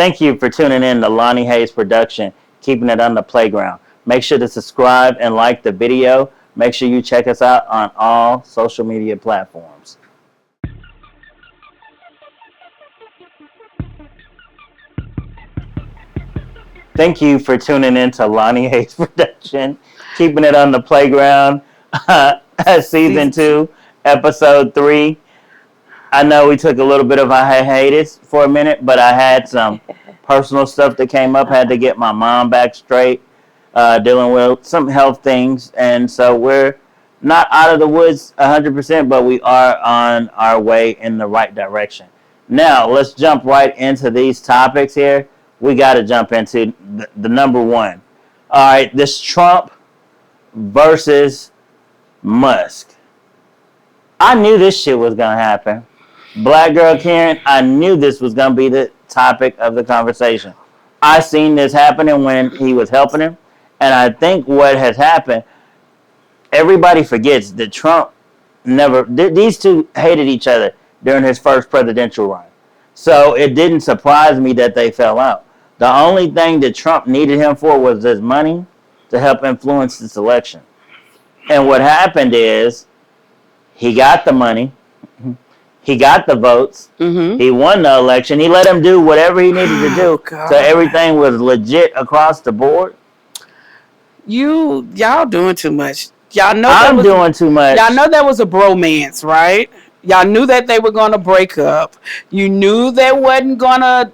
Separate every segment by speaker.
Speaker 1: Thank you for tuning in to Lonnie Hayes Production, keeping it on the playground. Make sure to subscribe and like the video. Make sure you check us out on all social media platforms. Thank you for tuning in to Lonnie Hayes Production, keeping it on the playground. Season 2, episode 3. I know we took a little bit of a hiatus for a minute, but I had some personal stuff that came up. Had to get my mom back straight, dealing with some health things. And so we're not out of the woods 100%, but we are on our way in the right direction. Now, let's jump right into these topics here. We got to jump into the number one. All right, this Trump versus Musk. I knew this shit was going to happen. Black girl Karen, I knew this was going to be the topic of the conversation. I seen this happening when he was helping him. And I think what has happened, everybody forgets that Trump these two hated each other during his first presidential run. So it didn't surprise me that they fell out. The only thing that Trump needed him for was his money to help influence this election. And what happened is he got the money. He got the votes. Mm-hmm. He won the election. He let him do whatever he needed to do. So everything was legit across the board.
Speaker 2: Y'all doing too much. Y'all know
Speaker 1: I'm doing too much.
Speaker 2: Y'all know that was a bromance, right? Y'all knew that they were gonna break up. You knew they weren't gonna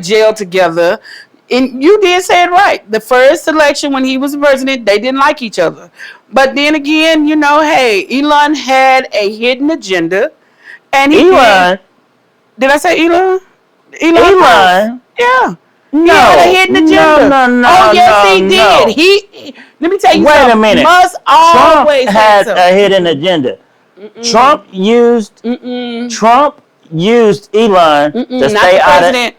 Speaker 2: jail together. And you did say it right. The first election when he was president, they didn't like each other. But then again, hey, Elon had a hidden agenda. And Elon. Did I say Elon? Elon. Yeah.
Speaker 1: No.
Speaker 2: He had a hidden agenda.
Speaker 1: No.
Speaker 2: Oh, yes, he did. He. Let me tell you something.
Speaker 1: Wait a minute.
Speaker 2: Must always
Speaker 1: Trump had a hidden agenda. Trump used Elon to stay out of.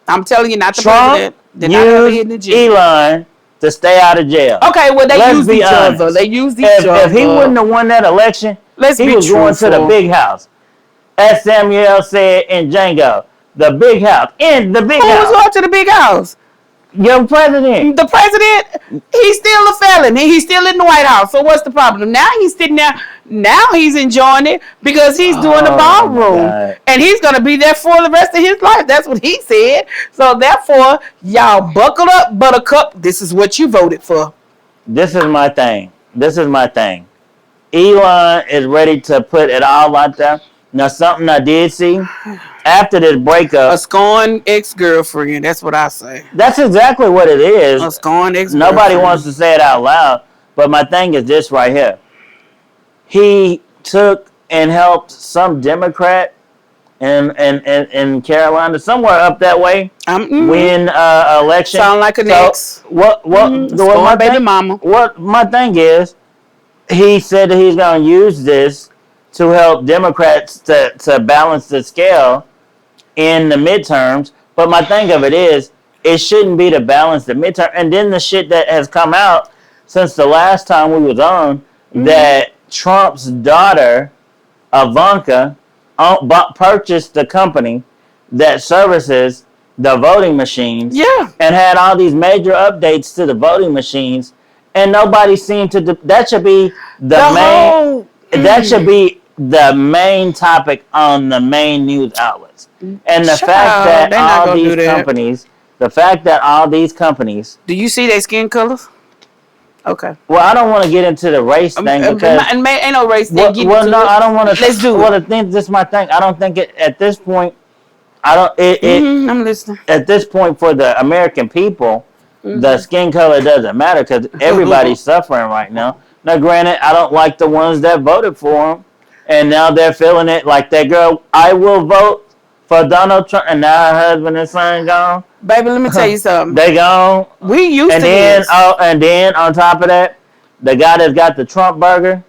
Speaker 2: I'm telling you, not the
Speaker 1: Trump
Speaker 2: president. Did not have a hidden agenda.
Speaker 1: Elon to stay out of jail.
Speaker 2: Okay, well, they used each other. They used each other.
Speaker 1: If he wouldn't have won that election, he was going to the big house. As Samuel said in Django, the big house. In the big house.
Speaker 2: Who was going to the big house?
Speaker 1: Your president.
Speaker 2: The president, he's still a felon. He's still in the White House. So what's the problem? Now he's sitting there. Now he's enjoying it because he's doing the ballroom. And he's going to be there for the rest of his life. That's what he said. So therefore, y'all buckle up, Buttercup. This is what you voted for.
Speaker 1: This is my thing. Elon is ready to put it all out there. Now, something I did see after this breakup.
Speaker 2: A scorned ex-girlfriend. That's what I say.
Speaker 1: That's exactly what it is.
Speaker 2: A scorned ex-girlfriend.
Speaker 1: Nobody wants to say it out loud. But my thing is this right here. He took and helped some Democrat in Carolina, somewhere up that way, win election.
Speaker 2: Sound like an ex.
Speaker 1: What my thing is, he said that he's going to use this to help Democrats to balance the scale in the midterms. But my thing of it is, it shouldn't be to balance the midterm. And then the shit that has come out since the last time we was on, that Trump's daughter, Ivanka, purchased the company that services the voting machines.
Speaker 2: Yeah.
Speaker 1: And had all these major updates to the voting machines. And nobody seemed to... That should be that should be the main topic on the main news outlets. And the fact that all these companies... Do
Speaker 2: you see their skin colors? Okay.
Speaker 1: Well, I don't want to get into the race thing because...
Speaker 2: ain't no race thing.
Speaker 1: I don't want to...
Speaker 2: Let's do it.
Speaker 1: Well, this is my thing. I don't think it... At this point,
Speaker 2: I'm listening.
Speaker 1: At this point, for the American people, the skin color doesn't matter because everybody's suffering right now. Now, granted, I don't like the ones that voted for him, and now they're feeling it like that girl, I will vote for Donald Trump, and now her husband and son gone.
Speaker 2: Baby, let me tell you something.
Speaker 1: They gone.
Speaker 2: We used to this.
Speaker 1: And then, on top of that, the guy that's got the Trump burger,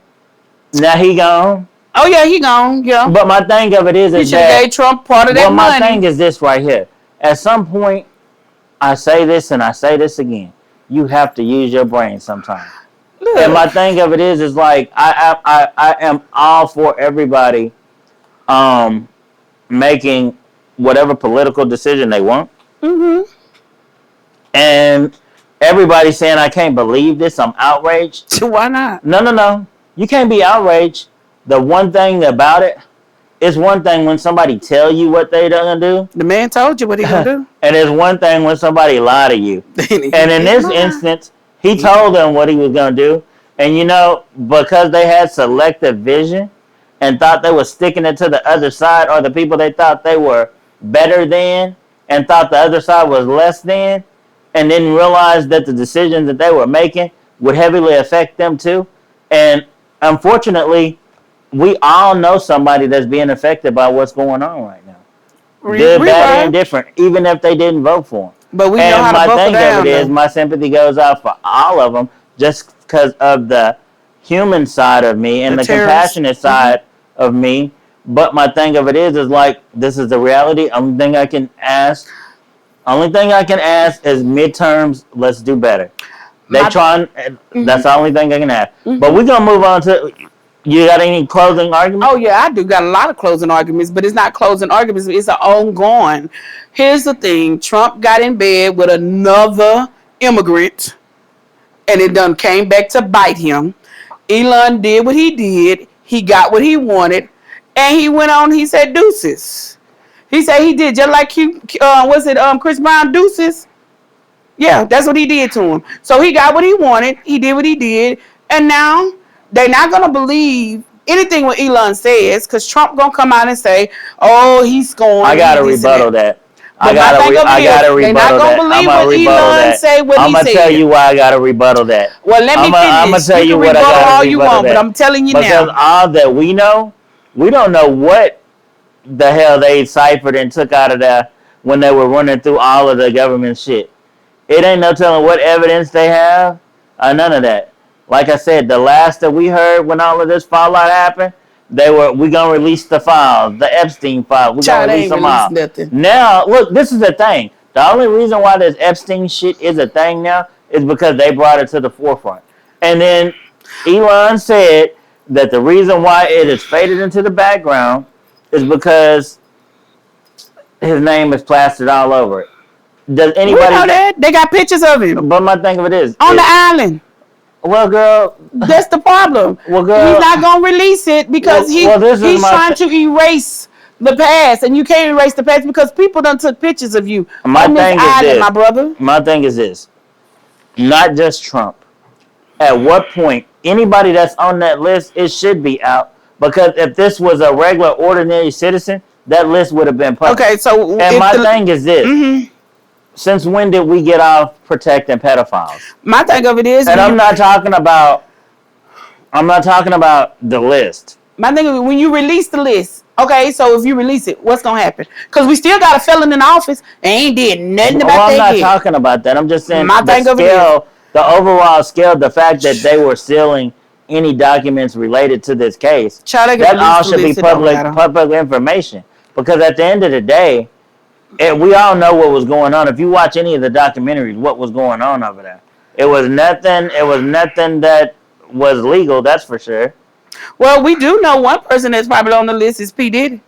Speaker 1: now he gone.
Speaker 2: Oh, yeah, he gone, yeah.
Speaker 1: But my thing of it is that... He should have gave
Speaker 2: Trump part of that money.
Speaker 1: Well, my thing is this right here. At some point, I say this and I say this again. You have to use your brain sometimes. Look. And my thing of it is like, I am all for everybody making whatever political decision they want.
Speaker 2: Mm-hmm.
Speaker 1: And everybody's saying, I can't believe this. I'm outraged.
Speaker 2: Why not?
Speaker 1: No. You can't be outraged. The one thing about it, it's one thing when somebody tell you what they're gonna do.
Speaker 2: The man told you what he gonna do.
Speaker 1: And it's one thing when somebody lie to you. And in this instance, he told them what he was gonna do. And because they had selective vision and thought they were sticking it to the other side, or the people they thought they were better than and thought the other side was less than, and didn't realize that the decisions that they were making would heavily affect them too. And unfortunately, we all know somebody that's being affected by what's going on right now. Good, bad, and indifferent, even if they didn't vote for him.
Speaker 2: But we know how to vote for them. And my thing of it is, my sympathy
Speaker 1: goes out for all of them, just because of the human side of me and the compassionate side of me. But my thing of it is like, this is the reality. Only thing I can ask is midterms, let's do better. That's the only thing I can ask. But we're going to move on to, you got any closing arguments?
Speaker 2: Oh, yeah, I do got a lot of closing arguments, but it's not closing arguments. It's an ongoing. Here's the thing. Trump got in bed with another immigrant, and it done came back to bite him. Elon did what he did. He got what he wanted, and he went on, he said deuces. He said he did just like Chris Brown deuces? Yeah, that's what he did to him. So he got what he wanted. He did what he did. And now they're not going to believe anything what Elon says, because Trump going to come out and say, oh, he's going.
Speaker 1: I got to rebuttal that. I got to rebuttal that.
Speaker 2: They're not going to believe what Elon say what he said.
Speaker 1: I'm going to tell you why I got to rebuttal that.
Speaker 2: Well, let me finish. I'm going to tell you what I got to rebuttal all you want, but I'm telling you now.
Speaker 1: Because all that we know, we don't know what the hell they ciphered and took out of there when they were running through all of the government shit. It ain't no telling what evidence they have. None of that. Like I said, the last that we heard when all of this fallout happened, we gonna release the files, the Epstein files. We gonna release them all. Now, look, this is the thing. The only reason why this Epstein shit is a thing now is because they brought it to the forefront. And then Elon said that the reason why it is faded into the background is because his name is plastered all over it. Does anybody
Speaker 2: know that? They got pictures of him.
Speaker 1: But my thing of it is
Speaker 2: on the island.
Speaker 1: Well, girl,
Speaker 2: that's the problem.
Speaker 1: Well, girl,
Speaker 2: he's not gonna release it because he's trying to erase the past, and you can't erase the past because people done took pictures of you on this island, my brother.
Speaker 1: My thing is this: not just Trump. At what point anybody that's on that list, it should be out, because if this was a regular, ordinary citizen, that list would have been public.
Speaker 2: Okay, so
Speaker 1: and my thing is this. Mm-hmm. Since when did we get off protecting pedophiles?
Speaker 2: My thing of it is,
Speaker 1: and I'm not talking about the list.
Speaker 2: My thing is, when you release the list, okay, so if you release it, what's gonna happen? Because we still got a felon in office and ain't did nothing about that.
Speaker 1: I'm not talking about that. I'm just saying the overall scale, the fact that they were sealing any documents related to this case, that all should be public information. Because at the end of the day, we all know what was going on. If you watch any of the documentaries, what was going on over there? It was nothing that was legal, that's for sure.
Speaker 2: Well, we do know one person that's probably on the list is P. Diddy.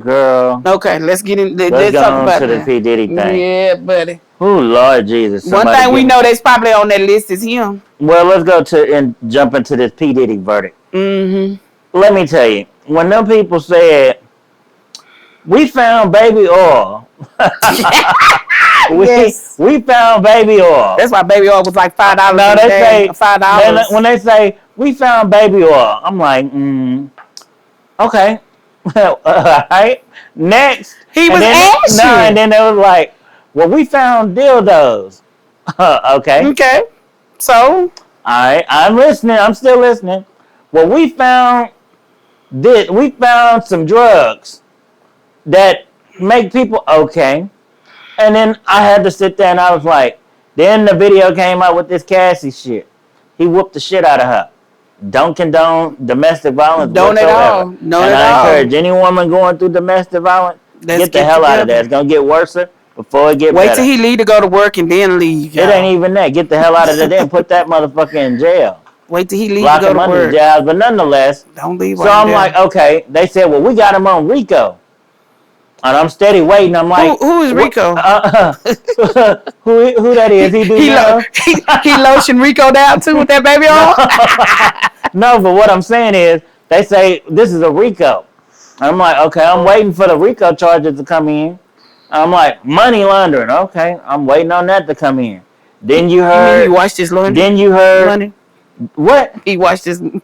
Speaker 1: Girl.
Speaker 2: Okay, let's get in.
Speaker 1: Let's go on to the P. Diddy thing.
Speaker 2: Yeah, buddy.
Speaker 1: Oh, Lord Jesus.
Speaker 2: One thing we know that's probably on that list is him.
Speaker 1: Well, let's go and jump into this P. Diddy verdict. Mm-hmm. Let me tell you, when them people said, we found baby oil. we found baby oil.
Speaker 2: That's why baby oil was like $5.
Speaker 1: No, they say
Speaker 2: $5.
Speaker 1: When they say we found baby oil, I'm like, okay, all right. Next,
Speaker 2: he was asking.
Speaker 1: No, and then they was like, well, we found dildos. Okay.
Speaker 2: Okay. So.
Speaker 1: All right, I'm listening. I'm still listening. Well, we found some drugs that make people okay. And then I had to sit there and I was like, then the video came out with this Cassie shit. He whooped the shit out of her. Don't condone domestic violence.
Speaker 2: Don't at all. No,
Speaker 1: and
Speaker 2: at all.
Speaker 1: I encourage any woman going through domestic violence, get the hell out of there. It's going to get worse before it get better.
Speaker 2: Wait till he leave to go to work and then leave.
Speaker 1: It ain't even that. Get the hell out of there and put that motherfucker in jail.
Speaker 2: Wait till he leave to go to work.
Speaker 1: Jail, but nonetheless.
Speaker 2: Don't leave.
Speaker 1: So I'm like, okay. They said, well, we got him on RICO. And I'm steady waiting. I'm like,
Speaker 2: who is Rico?
Speaker 1: Who that is? He do
Speaker 2: he lotion Rico down too with that baby on.
Speaker 1: No, but what I'm saying is, they say this is a Rico. I'm like, okay, I'm waiting for the Rico charges to come in. I'm like, money laundering. Okay, I'm waiting on that to come in. Then you heard.
Speaker 2: You mean he watched his laundry?
Speaker 1: Then you heard.
Speaker 2: Money?
Speaker 1: What?
Speaker 2: He watched his money.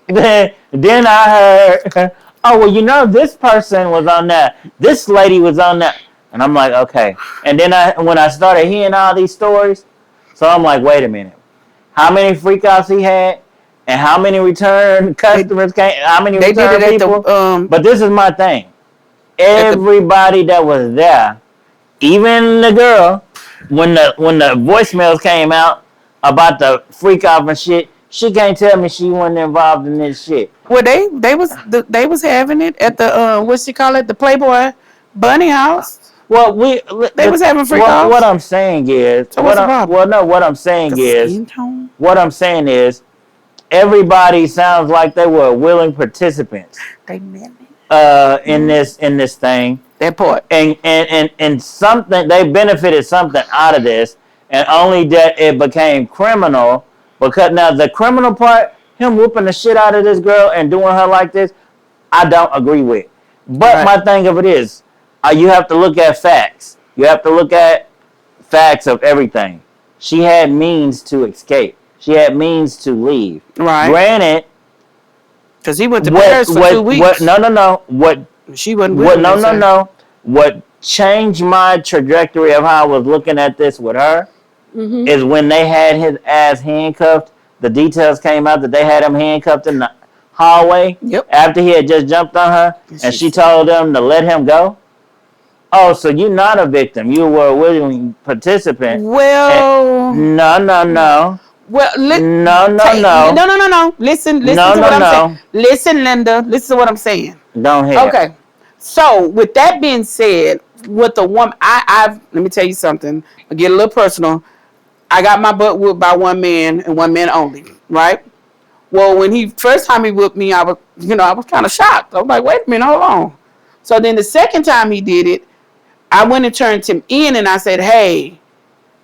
Speaker 1: Then I heard, oh, well, this person was on that. This lady was on that. And I'm like, okay. And then when I started hearing all these stories, so I'm like, wait a minute. How many freakouts he had? And how many return customers came? How many return people? But this is my thing. Everybody that was there, even the girl, when the voicemails came out about the freak off and shit, she can't tell me she wasn't involved in this shit.
Speaker 2: Well, they was having it at the what's she call it, the Playboy Bunny House.
Speaker 1: Well,
Speaker 2: they was having freak offs.
Speaker 1: What I'm saying is,
Speaker 2: so what's the problem?
Speaker 1: Well, no, what I'm saying is, everybody sounds like they were willing participants.
Speaker 2: They meant
Speaker 1: it. In this thing.
Speaker 2: That part.
Speaker 1: And something, they benefited something out of this, and only that it became criminal. Because now the criminal part, him whooping the shit out of this girl and doing her like this, I don't agree with. But my thing of it is, you have to look at facts. You have to look at facts of everything. She had means to escape. She had means to leave.
Speaker 2: Right.
Speaker 1: Granted,
Speaker 2: because he went to Paris for 2 weeks.
Speaker 1: No. What
Speaker 2: she wasn't with him.
Speaker 1: No. What changed my trajectory of how I was looking at this with her is when they had his ass handcuffed. The details came out that they had him handcuffed in the hallway after he had just jumped on her, and she told them to let him go. Oh, so you're not a victim. You were a willing participant.
Speaker 2: Well,
Speaker 1: no.
Speaker 2: Well, no. Listen to what I'm saying. Listen, Linda. Listen to what I'm saying.
Speaker 1: Don't hear.
Speaker 2: Okay. So, with that being said, with the woman, let me tell you something. I'll get a little personal. I got my butt whooped by one man and one man only, right? Well, when first time he whooped me, I was kind of shocked. I was like, wait a minute, hold on. So then the second time he did it, I went and turned him in and I said, hey,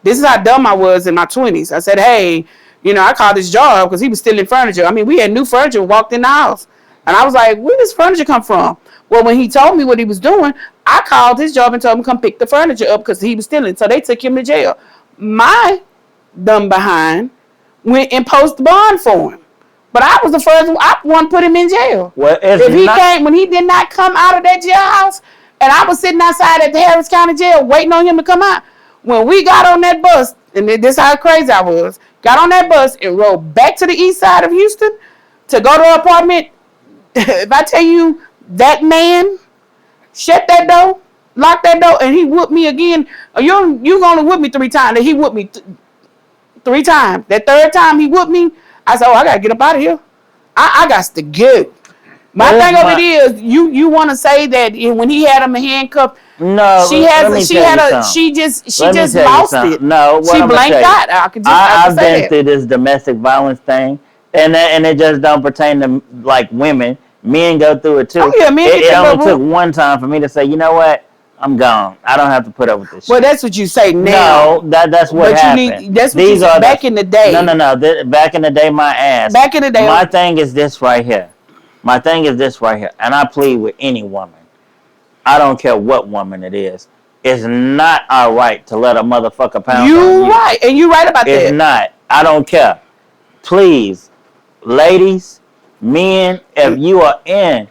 Speaker 2: this is how dumb I was in my 20s. I said, hey, I called this job because he was stealing furniture. I mean, we had new furniture walked in the house. And I was like, where does furniture come from? Well, when he told me what he was doing, I called his job and told him to come pick the furniture up because he was stealing. So they took him to jail. My dumb behind went and posted bond for him. But I was the first one put him in jail.
Speaker 1: Well,
Speaker 2: when he did not come out of that jailhouse, and I was sitting outside at the Harris County Jail waiting on him to come out. When we got on that bus, and this is how crazy I was, got on that bus and rode back to the east side of Houston to go to an apartment. If I tell you, that man shut that door, locked that door, and he whooped me again. You gonna whoop me 3 times. He whooped me 3 times. That third time he whooped me, I said, I gotta get up out of here. I got to go. My thing of it is, you want to say that when he had him handcuffed,
Speaker 1: no,
Speaker 2: she just lost it.
Speaker 1: No,
Speaker 2: she blanked out.
Speaker 1: I've been through this domestic violence thing, and it just don't pertain to like women. Men go through it too.
Speaker 2: Oh, yeah,
Speaker 1: it only took one time for me to say, you know what, I'm gone. I don't have to put up with this.
Speaker 2: Well, that's what you say now.
Speaker 1: No, that's what happened.
Speaker 2: That's what you said back in the day.
Speaker 1: No. Back in the day, my ass.
Speaker 2: Back in the day.
Speaker 1: My thing is this right here. And I plead with any woman. I don't care what woman it is. It's not our right to let a motherfucker pound on you.
Speaker 2: You right, and you right about that.
Speaker 1: It's not. I don't care. Please, ladies, men, if you are in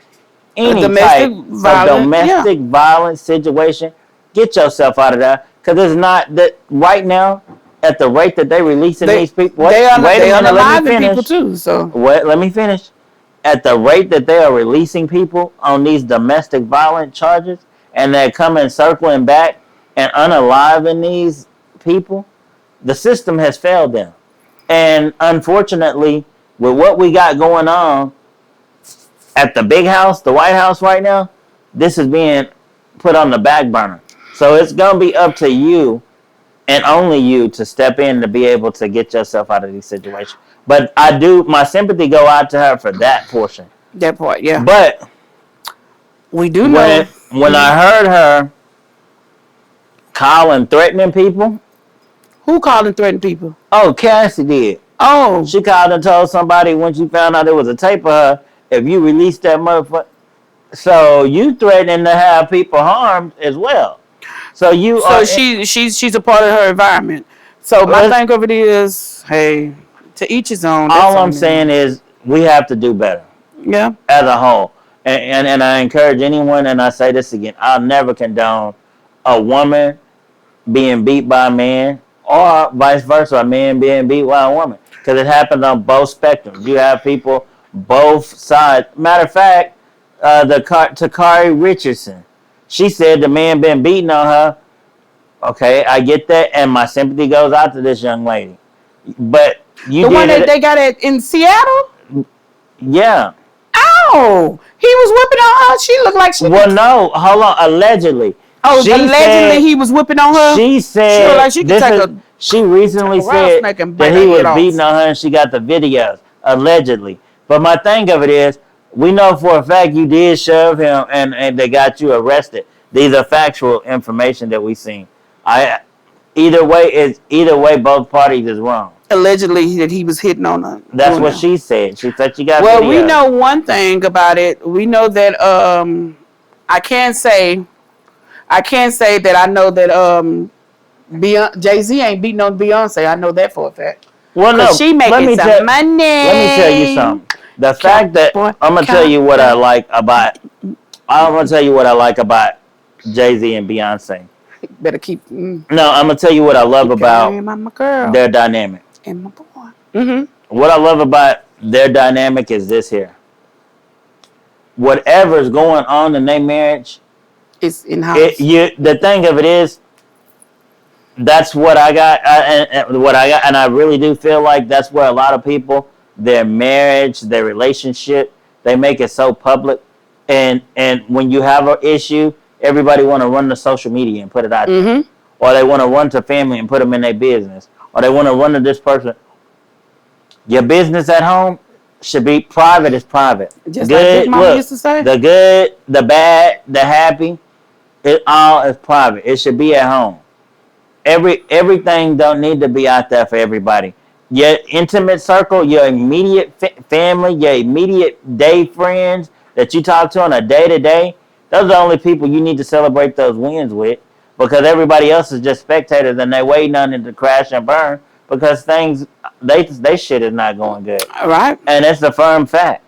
Speaker 1: any type of domestic violence situation, get yourself out of there. Because it's not that right now, at the rate that they're releasing these people.
Speaker 2: They are people too. So
Speaker 1: let me finish. At the rate that they are releasing people on these domestic violence charges, and they're coming circling back and unaliving these people, the system has failed them. And unfortunately, with what we got going on at the big house, the White House right now, this is being put on the back burner. So it's going to be up to you and only you to step in to be able to get yourself out of these situations. But my sympathy go out to her for that portion.
Speaker 2: That part, yeah.
Speaker 1: But
Speaker 2: We do know.
Speaker 1: When I heard her calling, threatening people.
Speaker 2: Who called and threatened people?
Speaker 1: Oh, Cassie did.
Speaker 2: Oh.
Speaker 1: She called and told somebody when she found out there was a tape of her, if you release that motherfucker. So you threatening to have people harmed as well. So
Speaker 2: she's a part of her environment. So my thing of it is, hey, to each his own.
Speaker 1: All I'm saying is we have to do better.
Speaker 2: Yeah.
Speaker 1: As a whole. And I encourage anyone, and I say this again, I'll never condone a woman being beat by a man or vice versa, a man being beat by a woman. Because it happens on both spectrums. You have people both sides. Matter of fact, Takari Richardson, she said the man been beating on her. Okay, I get that, and my sympathy goes out to this young lady. But
Speaker 2: the one that they got in Seattle?
Speaker 1: Yeah.
Speaker 2: Oh, he was whipping on her. She looked like she.
Speaker 1: Well, no, hold on. Allegedly.
Speaker 2: Oh, allegedly he was whipping on her.
Speaker 1: She said she recently said that he was beating on her, and she got the videos. Allegedly, but my thing of it is, we know for a fact you did shove him, and they got you arrested. These are factual information that we seen. Either way, both parties is wrong.
Speaker 2: Allegedly that he was hitting on her.
Speaker 1: That's what she said. She said she got.
Speaker 2: Well,
Speaker 1: videos.
Speaker 2: we know one thing about it. We know that I can't say that I know that Jay-Z ain't beating on Beyonce. I know that for a fact.
Speaker 1: Well, no,
Speaker 2: she making some money.
Speaker 1: Let me tell you something. The fact that I'm gonna tell you what I like about. I'm gonna tell you what I like about Jay-Z and Beyonce.
Speaker 2: Better keep.
Speaker 1: No, I'm gonna tell you what I love about their dynamic.
Speaker 2: And my boy. Mm-hmm.
Speaker 1: What I love about their dynamic is this here. Whatever's going on in their marriage,
Speaker 2: it's in house.
Speaker 1: The thing of it is, that's what I got, and I really do feel like that's where a lot of people, their marriage, their relationship, they make it so public, and when you have an issue, everybody want to run to social media and put it out there, or they want to run to family and put them in their business, or they want to run to this person. Your business at home should be private. Is private.
Speaker 2: Just good, like Big Mama used to say.
Speaker 1: The good, the bad, the happy, it all is private. It should be at home. Everything don't need to be out there for everybody. Your intimate circle, your immediate family, your immediate day friends that you talk to on a day-to-day, those are the only people you need to celebrate those wins with, because everybody else is just spectators and they're waiting on it to crash and burn because things, they shit is not going good.
Speaker 2: All right.
Speaker 1: And it's a firm fact.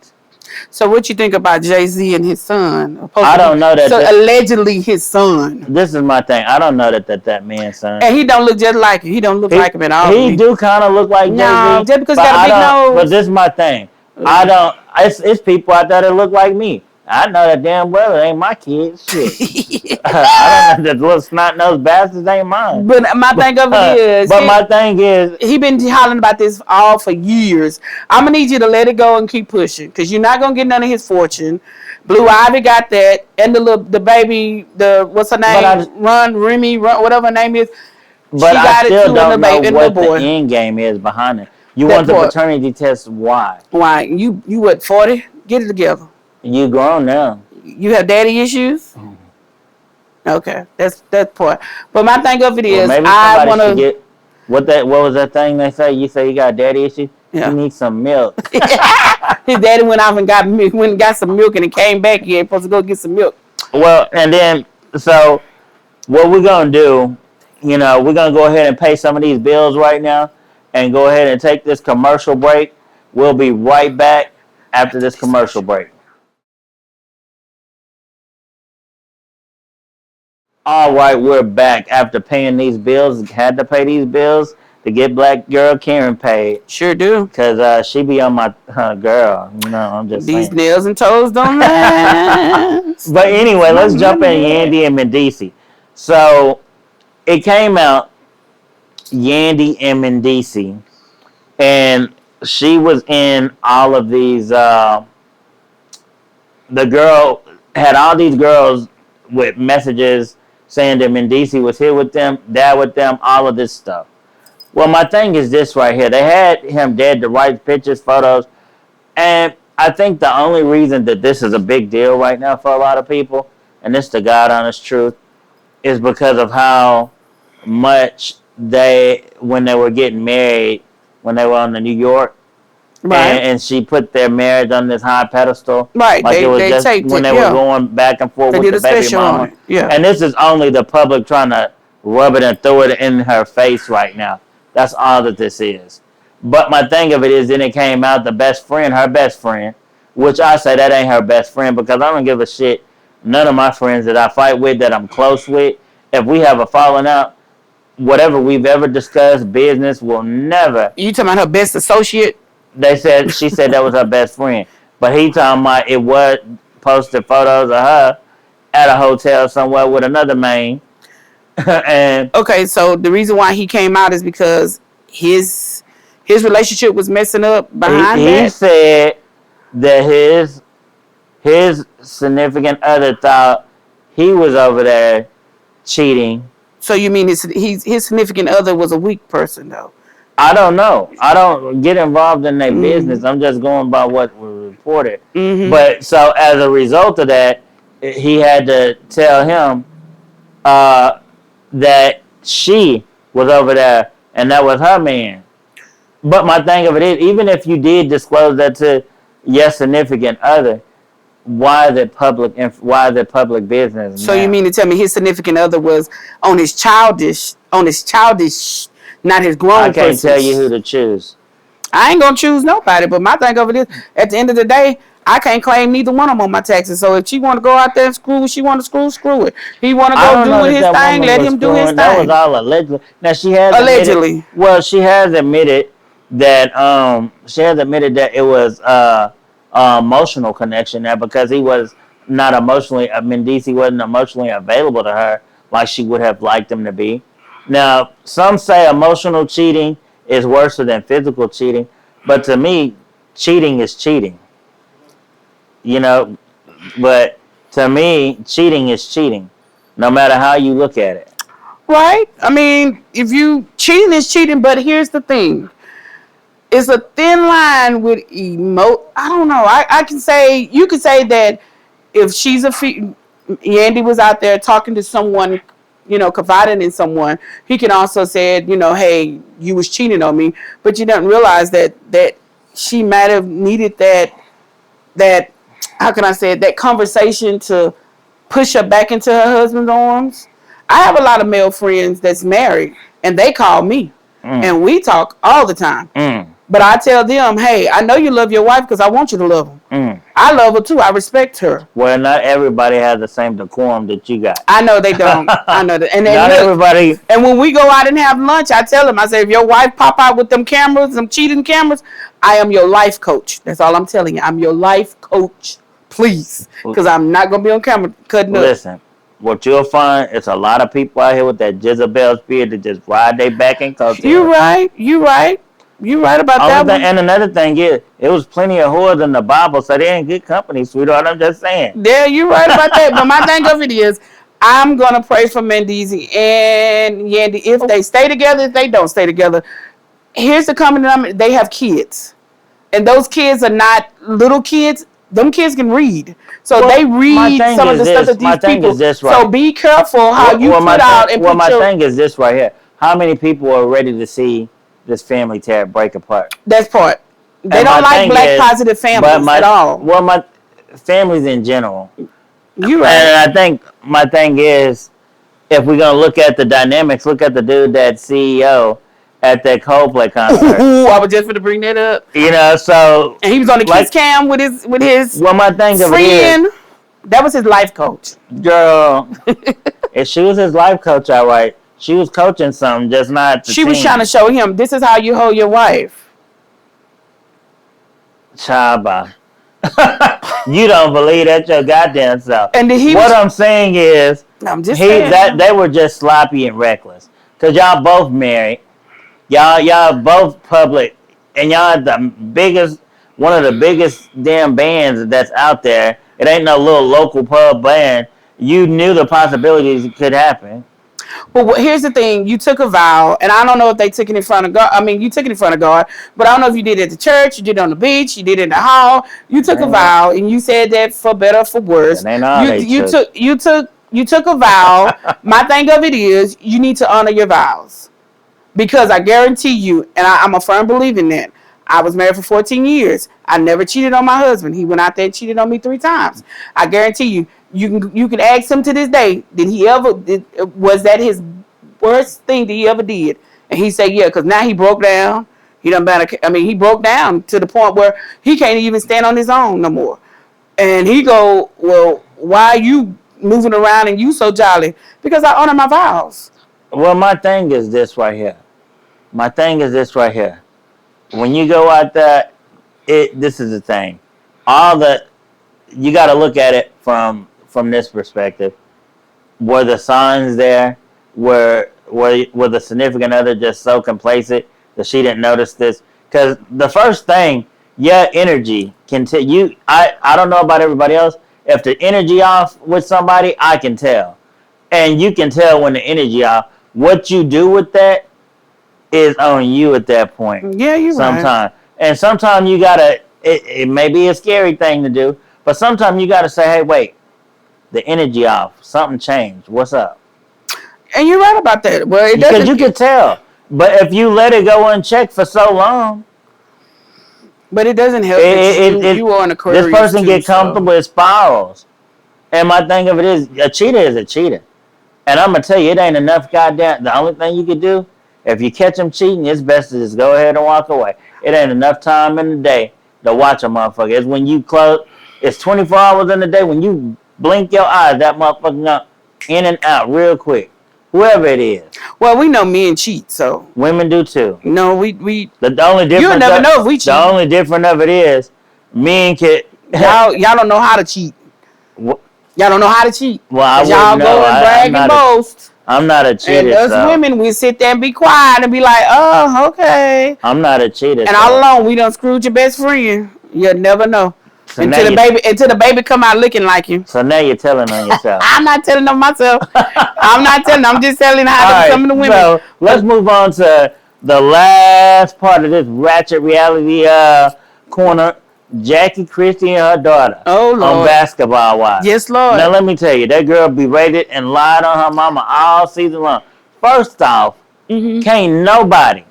Speaker 2: So what you think about Jay-Z and his son?
Speaker 1: I don't know that.
Speaker 2: So allegedly his son.
Speaker 1: This is my thing. I don't know that man's son.
Speaker 2: And he don't look just like him. He don't look like him at all.
Speaker 1: He do kind of look like Jay-Z.
Speaker 2: No, just because he got a big nose.
Speaker 1: But this is my thing. I don't. It's people out there that look like me. I know that damn brother ain't my kid. Shit. I don't know that little snot-nosed bastards ain't mine.
Speaker 2: But my thing of it is...
Speaker 1: my thing is...
Speaker 2: He been hollering about this all for years. I'm going to need you to let it go and keep pushing. Because you're not going to get none of his fortune. Blue Ivy got that. And the baby, what's her name? Remy, whatever her name is.
Speaker 1: But I still don't know what the end game is behind it. You want the paternity test, why?
Speaker 2: Why? You what, 40? Get it together.
Speaker 1: You grown now.
Speaker 2: You have daddy issues? Okay, that's part. But my thing of it is,
Speaker 1: maybe I want to get what was that thing they say? You say you got daddy issues. Yeah. You need some milk.
Speaker 2: His daddy went off and got some milk, and he came back. He ain't supposed to go get some milk.
Speaker 1: Well, and then so what we're gonna do? We're gonna go ahead and pay some of these bills right now, and go ahead and take this commercial break. We'll be right back after this commercial break. All right, we're back after paying these bills. Had to pay these bills to get black girl Karen paid.
Speaker 2: Sure do.
Speaker 1: Because she be on my girl. I'm just
Speaker 2: these
Speaker 1: saying.
Speaker 2: Nails and toes don't last.
Speaker 1: But anyway, let's jump in Yandy and Mendici. So it came out, Yandy and Mendici, and she was in all of these. The girl had all these girls with messages saying that Mendici was here with them, dad with them, all of this stuff. Well, my thing is this right here. They had him dead to right pictures, photos, and I think the only reason that this is a big deal right now for a lot of people, and this is the God honest truth, is because of how much when they were getting married, when they were on the New York,
Speaker 2: Right.
Speaker 1: and she put their marriage on this high pedestal,
Speaker 2: Right.
Speaker 1: like it was
Speaker 2: They
Speaker 1: just
Speaker 2: taped
Speaker 1: when
Speaker 2: it.
Speaker 1: they were
Speaker 2: Yeah.
Speaker 1: going back and forth
Speaker 2: They
Speaker 1: with
Speaker 2: did
Speaker 1: the
Speaker 2: a
Speaker 1: baby
Speaker 2: special on
Speaker 1: mama.
Speaker 2: it. Yeah.
Speaker 1: And this is only the public trying to rub it and throw it in her face right now. That's all that this is. But my thing of it is, then it came out the best friend, her best friend, which I say that ain't her best friend because I don't give a shit. None of my friends that I fight with, that I'm close with, if we have a falling out, whatever we've ever discussed, business will never.
Speaker 2: You talking about her best associate?
Speaker 1: She said that was her best friend, but he talking about it was posted photos of her at a hotel somewhere with another man, and
Speaker 2: Okay, so the reason why he came out is because his relationship was messing up behind
Speaker 1: he
Speaker 2: that.
Speaker 1: said that his significant other thought he was over there cheating.
Speaker 2: So you mean his significant other was a weak person though?
Speaker 1: I don't know. I don't get involved in their business. I'm just going by what was reported. But so as a result of that, he had to tell him that she was over there and that was her man. But my thing of it is, even if you did disclose that to your significant other, why the public business?
Speaker 2: So
Speaker 1: now?
Speaker 2: you mean to tell me his significant other was on his childish, not his grown
Speaker 1: I can't
Speaker 2: person?
Speaker 1: tell you who to choose.
Speaker 2: I ain't gonna choose nobody, but my thing of it is, at the end of the day, I can't claim neither one of them on my taxes. So if she want to go out there and screw what she want to screw it. He want to
Speaker 1: I
Speaker 2: go
Speaker 1: don't know
Speaker 2: do
Speaker 1: that
Speaker 2: his
Speaker 1: that
Speaker 2: thing,
Speaker 1: woman
Speaker 2: let
Speaker 1: was
Speaker 2: him do his
Speaker 1: screwing. That was
Speaker 2: thing.
Speaker 1: all allegedly. Now she has
Speaker 2: Allegedly.
Speaker 1: She has admitted that it was emotional connection there because he was not emotionally. Mendici wasn't emotionally available to her like she would have liked him to be. Now some say emotional cheating is worse than physical cheating, but to me, cheating is cheating. You know, but to me, cheating is cheating, no matter how you look at it.
Speaker 2: Right? I mean, if you cheating is cheating, but here's the thing. It's a thin line with I don't know. I can say, you could say that if she's Yandy was out there talking to someone, confiding in someone, he can also say, hey, you was cheating on me, but you don't realize that she might have needed that how can I say it, that conversation to push her back into her husband's arms. I have a lot of male friends that's married, and they call me, and we talk all the time. But I tell them, hey, I know you love your wife because I want you to love her. I love her too. I respect her.
Speaker 1: Well, not everybody has the same decorum that you got.
Speaker 2: I know they don't. I know that. And
Speaker 1: not
Speaker 2: look,
Speaker 1: everybody.
Speaker 2: And when we go out and have lunch, I tell them, I say, if your wife pop out with them cameras, them cheating cameras, I am your life coach. That's all I'm telling you. I'm your life coach, please, because I'm not gonna be on camera cutting up.
Speaker 1: Listen, what you'll find is a lot of people out here with that Jezebel spirit that just ride their back and coat.
Speaker 2: You right. You right. You right about that one.
Speaker 1: And another thing is, it was plenty of whores in the Bible, so they ain't good company, sweetheart. I'm just saying.
Speaker 2: Yeah, you're right about that. But my thing of it is, I'm gonna pray for Mendici and Yandy if they stay together. If they don't stay together, here's the comment: they have kids, and those kids are not little kids. Them kids can read, so they read some of the stuff that these people. Right. So be careful how you put out and put
Speaker 1: my thing is this right here: how many people are ready to see this family break apart?
Speaker 2: That's part. They don't like black positive families at all.
Speaker 1: Well, my families in general.
Speaker 2: You right.
Speaker 1: And I think my thing is, if we're gonna look at the dynamics, look at the dude that's CEO at that Coldplay concert.
Speaker 2: Ooh, I was just going to bring that up.
Speaker 1: So
Speaker 2: and he was on the kiss cam with his
Speaker 1: well, my thing
Speaker 2: friend. That was his life coach.
Speaker 1: Girl, if she was his life coach, all right. She was coaching something, just not the team.
Speaker 2: Was trying to show him, this is how you hold your wife.
Speaker 1: Chaba. You don't believe that your goddamn self.
Speaker 2: And
Speaker 1: I'm saying is,
Speaker 2: I'm just saying.
Speaker 1: That they were just sloppy and reckless. Cause y'all both married. Y'all both public. And y'all one of the biggest damn bands that's out there. It ain't no little local pub band. You knew the possibilities could happen.
Speaker 2: But here's the thing: you took a vow, and I don't know if they took it in front of God. I mean, you took it in front of God, but I don't know if you did it at the church, you did it on the beach, you did it in the hall. You took a vow, and you said that for better or for worse. You took a vow. My thing of it is, you need to honor your vows, because I guarantee you, and I'm a firm believer in that. I was married for 14 years. I never cheated on my husband. He went out there and cheated on me 3 times. I guarantee you, you can ask him to this day, was that his worst thing that he ever did? And he said, yeah, because now he broke down. He broke down to the point where he can't even stand on his own no more. And he go, well, why are you moving around and you so jolly? Because I honor my vows.
Speaker 1: Well, my thing is this right here. When you go out there, this is the thing. You got to look at it from this perspective. Were the signs there? Were the significant other just so complacent that she didn't notice this? Because the first thing, energy can tell you. I don't know about everybody else. If the energy off with somebody, I can tell, and you can tell when the energy off. What you do with that is on you at that point.
Speaker 2: Yeah, you're right.
Speaker 1: Sometimes. And sometimes you gotta, it may be a scary thing to do, but sometimes you gotta say, hey, wait, the energy off. Something changed. What's up?
Speaker 2: And you're right about that. Well,
Speaker 1: because you can tell. But if you let it go unchecked for so long.
Speaker 2: But it doesn't help you are an Aquarius.
Speaker 1: This person get comfortable, it spirals. And my thing of it is a cheater is a cheater. And I'm going to tell you, it ain't enough goddamn. The only thing you can do, if you catch them cheating, it's best to just go ahead and walk away. It ain't enough time in the day to watch a motherfucker. It's when you close, it's 24 hours in the day. When you blink your eyes, that motherfucker go in and out real quick. Whoever it is.
Speaker 2: Well, we know men cheat, so.
Speaker 1: Women do too.
Speaker 2: No, we
Speaker 1: the only difference.
Speaker 2: You'll never know if we cheat.
Speaker 1: The only difference of it is, men can.
Speaker 2: Y'all don't know how to cheat. Y'all don't know how to cheat.
Speaker 1: Well,
Speaker 2: y'all go and brag and boast.
Speaker 1: I'm not a cheater.
Speaker 2: And us women, we sit there and be quiet and be like, oh, okay.
Speaker 1: I'm not a cheater.
Speaker 2: And all along, we done screwed your best friend. You'll never know. So until the baby come out looking like you.
Speaker 1: So now you're telling on yourself.
Speaker 2: I'm not telling on myself. I'm just telling how some of the women. So
Speaker 1: let's move on to the last part of this ratchet reality corner. Jackie Christie and her daughter on Basketball Wives.
Speaker 2: Yes, Lord.
Speaker 1: Now let me tell you, that girl berated and lied on her mama all season long. First off, can't nobody,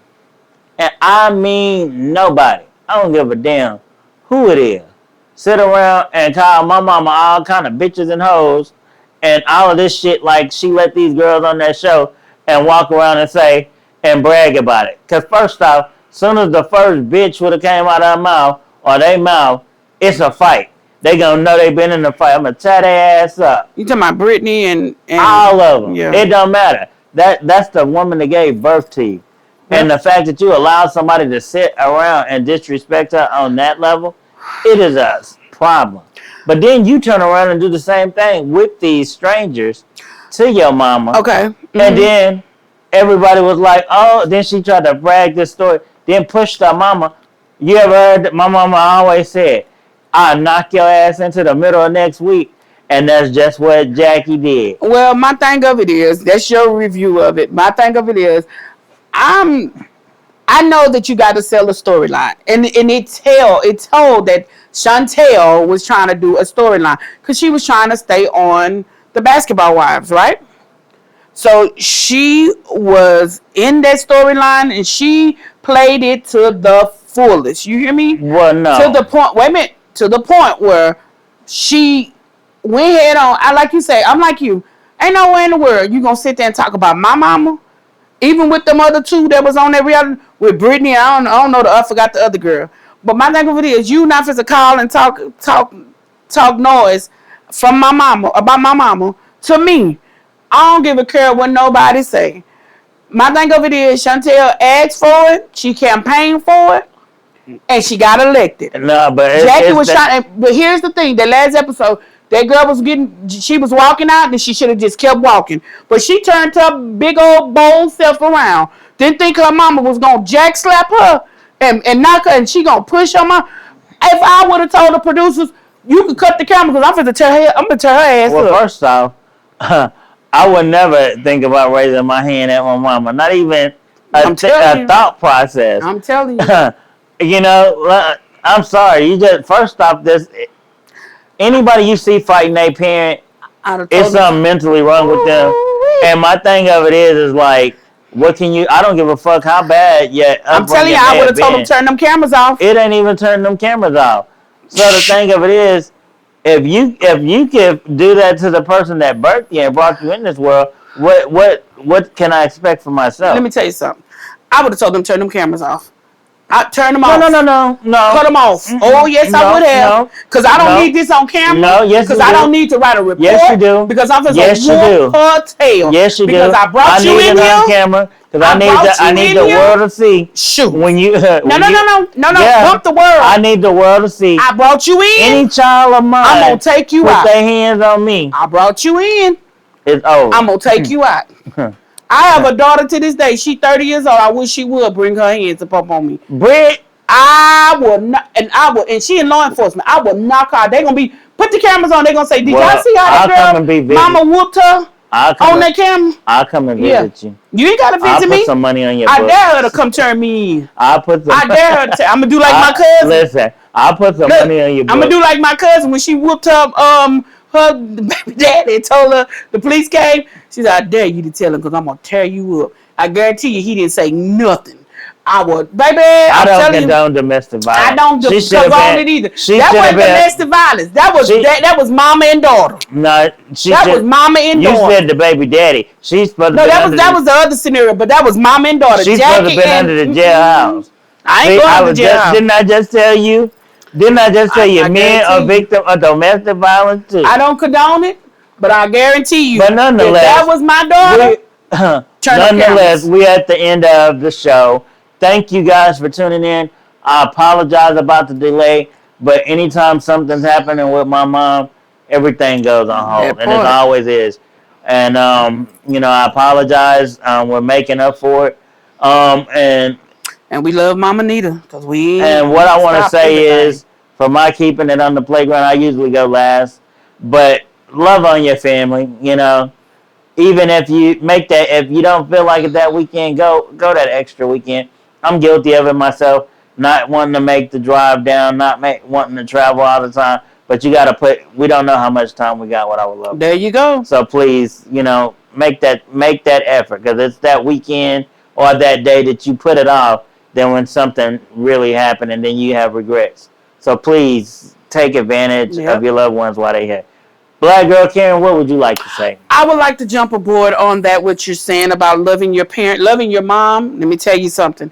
Speaker 1: and I mean nobody, I don't give a damn who it is, sit around and call my mama all kind of bitches and hoes and all of this shit like she let these girls on that show and walk around and say and brag about it. Because first off, soon as the first bitch would have came out of her mouth or they mouth, it's a fight. They gonna know they been in the fight. I'm gonna tie their ass up.
Speaker 2: You talking about Brittany and
Speaker 1: all of them. Yeah. It don't matter. That's the woman that gave birth to you. Yeah. And the fact that you allow somebody to sit around and disrespect her on that level, it is a problem. But then you turn around and do the same thing with these strangers to your mama.
Speaker 2: Okay.
Speaker 1: And then everybody was like, oh, then she tried to brag this story, then pushed her mama. You ever heard that my mama always said, I'll knock your ass into the middle of next week. And that's just what Jackie did.
Speaker 2: Well, my thing of it is, that's your review of it. My thing of it is, I know that you got to sell a storyline. And it told that Chantel was trying to do a storyline. Because she was trying to stay on the Basketball Wives, right? So she was in that storyline and she played it to the fullest. You hear me?
Speaker 1: Well, no.
Speaker 2: To the point, wait a minute. To the point where she went head on. I like you say, I'm like you. Ain't no way in the world you gonna sit there and talk about my mama. Even with them other two that was on that reality with Brittany, I don't know I forgot the other girl. But my thing of it is, you not supposed to call and talk noise from my mama about my mama to me. I don't give a care what nobody say. My thing of it is, Chantel asked for it, she campaigned for it, and she got elected.
Speaker 1: No, but
Speaker 2: Jackie was trying. But here's the thing: the last episode, that girl she was walking out, and she should have just kept walking. But she turned her big old bold self around. Didn't think her mama was gonna jack slap her and knock her, and she gonna push her mama. If I would have told the producers, you could cut the camera because I'm gonna tear her ass up.
Speaker 1: Well, first off, I would never think about raising my hand at my mama. Not even a thought process.
Speaker 2: I'm telling you.
Speaker 1: You know, I'm sorry. You just first off, this anybody you see fighting their parent, it's something mentally wrong with them. And my thing of it is like, what can you? I don't give a fuck how bad yet.
Speaker 2: I'm telling you, I would have told them turn them cameras off.
Speaker 1: It ain't even turning them cameras off. So the thing of it is, if you could do that to the person that birthed you and brought you in this world, what can I expect from myself?
Speaker 2: Let me tell you something. I would have told them turn them cameras off. I turn them off.
Speaker 1: No.
Speaker 2: Cut them off. Oh yes, I would have. Because I don't need this on camera.
Speaker 1: No, yes,
Speaker 2: because I don't need to write a report.
Speaker 1: Yes, you do.
Speaker 2: Because I'm just
Speaker 1: yes,
Speaker 2: a whoop her tail.
Speaker 1: Yes, you
Speaker 2: because
Speaker 1: do.
Speaker 2: I brought you in here
Speaker 1: on camera. Because I need the world to see.
Speaker 2: Shoot.
Speaker 1: When you
Speaker 2: no. Bump the world.
Speaker 1: I need the world to see.
Speaker 2: I brought you in.
Speaker 1: Any child of mine.
Speaker 2: I'm gonna take you out.
Speaker 1: Put their hands on me.
Speaker 2: I brought you in.
Speaker 1: It's over.
Speaker 2: I'm gonna take you out. I have a daughter to this day. She's 30 years old. I wish she would bring her hands up on me.
Speaker 1: Britt.
Speaker 2: I will not, and she in law enforcement. I will knock her out. They gonna put the cameras on. They gonna say, "Did y'all see how that girl, mama whooped her on that camera?"
Speaker 1: I'll come and visit you.
Speaker 2: You ain't gotta visit me.
Speaker 1: I'll put some money on your
Speaker 2: I
Speaker 1: books.
Speaker 2: dare her to come turn me in.
Speaker 1: I
Speaker 2: dare her to. I'm gonna do like my cousin.
Speaker 1: Listen, I'll put some money on your books.
Speaker 2: I'm gonna do like my cousin when she whooped her baby daddy and told her the police came. She said, "I dare you to tell him because I'm gonna tear you up." I guarantee you, he didn't say nothing. I would, baby.
Speaker 1: I don't condone domestic violence.
Speaker 2: I don't condone it either. That wasn't domestic violence. That was mama and daughter.
Speaker 1: No,
Speaker 2: that was mama and daughter.
Speaker 1: You said the baby daddy. She's supposed to.
Speaker 2: No, that was the other scenario, but that was mama and daughter.
Speaker 1: She's supposed to have been under the jailhouse.
Speaker 2: I ain't going to the jailhouse.
Speaker 1: Didn't I just tell you? Didn't I just tell you men are victim of domestic violence too?
Speaker 2: I don't condone it, but I guarantee you,
Speaker 1: but nonetheless,
Speaker 2: if that was my daughter.
Speaker 1: Nonetheless, we're at the end of the show. Thank you guys for tuning in. I apologize about the delay, but anytime something's happening with my mom, everything goes on hold, and it always is. And I apologize. We're making up for it. And
Speaker 2: we love Mama Nita because we.
Speaker 1: And what I want to say is, for my keeping it on the playground, I usually go last, but love on your family. You know. Even if you if you don't feel like it that weekend, go that extra weekend. I'm guilty of it myself, not wanting to make the drive down, wanting to travel all the time. But you got to we don't know how much time we got with our loved ones.
Speaker 2: There you go.
Speaker 1: So please, make that effort, because it's that weekend or that day that you put it off, then when something really happened and then you have regrets. So please take advantage of your loved ones while they're here. Black girl Karen, what would you like to say?
Speaker 2: I would like to jump aboard on that, what you're saying about loving your parent, loving your mom. Let me tell you something.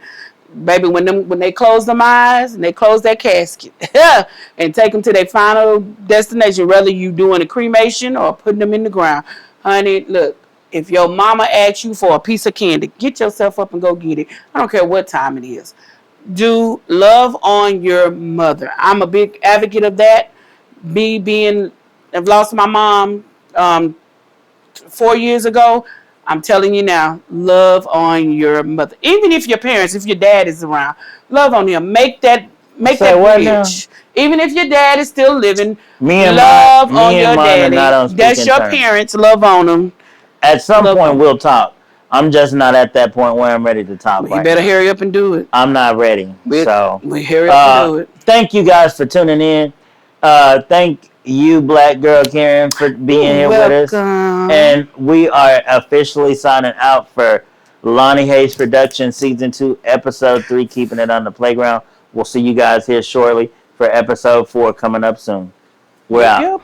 Speaker 2: Baby, when they close them eyes and they close that casket and take them to their final destination, whether you doing a cremation or putting them in the ground, honey, look, if your mama asks you for a piece of candy, get yourself up and go get it. I don't care what time it is. Do love on your mother. I'm a big advocate of that. I've lost my mom 4 years ago. I'm telling you now, love on your mother. Even if your dad is around, love on him. Make that bridge. Even if your dad is still living, love on your daddy. That's your parents. Love on them.
Speaker 1: At some point, we'll talk. I'm just not at that point where I'm ready to talk.
Speaker 2: You better hurry up and do it.
Speaker 1: I'm not ready.
Speaker 2: We hurry up and do it.
Speaker 1: Thank you guys for tuning in. Thank you, Black girl Karen, for being here with us. And we are officially signing out for Lonnie Hayes Productions Season 2, Episode 3, Keeping It on the Playground. We'll see you guys here shortly for Episode 4 coming up soon. We're out.